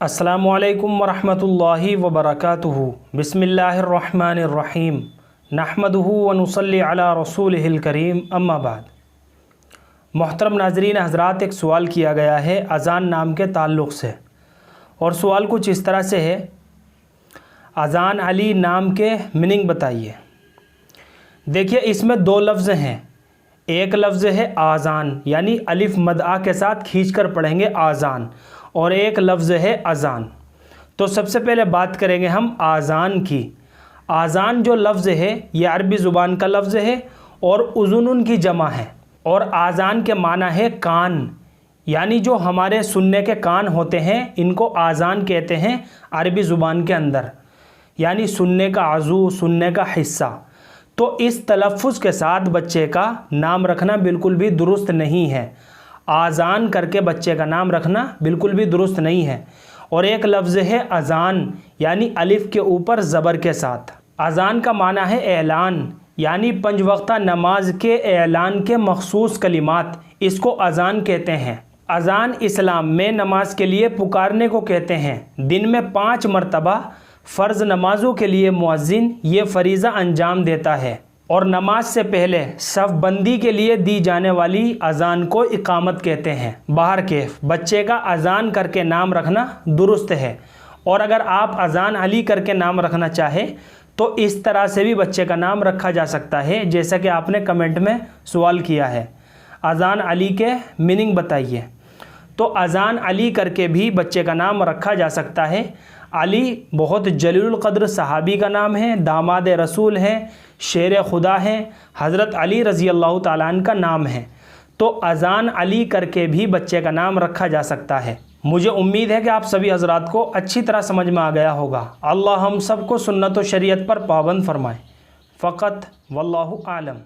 अस्सलामुअलैकुम वरहमतुल्लाहि वबरकातुहू। बिस्मिल्लाहिर्रहमानिर्रहीम। नहमदुहू व नुसल्ली अला रसूलिहिल करीम, अम्मा बाद। मोहतरम नाज़रीन हज़रात, एक सवाल किया गया है अज़ान नाम के ताल्लुक़ से, और सवाल कुछ इस तरह से है, अज़ान अली नाम के मीनिंग बताइए। देखिए, इसमें दो लफ्ज़ हैं। एक लफ्ज़ है आज़ान, यानी अलिफ मद आ के साथ खींचकर पढ़ेंगे आज़ान, और एक लफ्ज़ है अज़ान। तो सबसे पहले बात करेंगे हम आज़ान की। आज़ान जो लफ्ज़ है ये अरबी ज़ुबान का लफ्ज़ है और उज़ुनुन की जमा है, और आज़ान के माना है कान, यानी जो हमारे सुनने के कान होते हैं इनको आज़ान कहते हैं अरबी ज़ुबान के अंदर, यानी सुनने का आज़ू, सुनने का हिस्सा। तो इस तलफ़्फ़ुज़ के साथ बच्चे का नाम रखना बिल्कुल भी दुरुस्त नहीं है। आज़ान करके बच्चे का नाम रखना बिल्कुल भी दुरुस्त नहीं है। और एक लफ्ज़ है अज़ान, यानी अलिफ़ के ऊपर ज़बर के साथ। अज़ान का माना है ऐलान, यानी पंज वक्ता नमाज के ऐलान के मखसूस कलिमात, इसको अज़ान कहते हैं। अज़ान इस्लाम में नमाज के लिए पुकारने को कहते हैं। दिन में 5 मरतबा फ़र्ज़ नमाज़ों के लिए मुअज़्ज़िन ये फ़रीज़ा अंजाम देता है, और नमाज से पहले सफ़ बंदी के लिए दी जाने वाली अज़ान को इकामत कहते हैं। बाहर के बच्चे का अज़ान करके नाम रखना दुरुस्त है, और अगर आप अज़ान अली करके नाम रखना चाहें तो इस तरह से भी बच्चे का नाम रखा जा सकता है, जैसा कि आपने कमेंट में सवाल किया है। अज़ान अली के मीनिंग बताइए। तो अज़ान अली करके भी बच्चे का नाम रखा जा सकता है। अली बहुत जलीलुल क़द्र सहाबी का नाम है, दामाद रसूल हैं, शेर खुदा हैं, हज़रत अली रज़ी अल्लाह ताला अन्हु का नाम है। तो अज़ान अली करके भी बच्चे का नाम रखा जा सकता है। मुझे उम्मीद है कि आप सभी हज़रात को अच्छी तरह समझ में आ गया होगा। अल्लाह हम सबको सुन्नत व शरीयत पर पाबंद फरमाए। फ़क़त वल्लाहु आलम।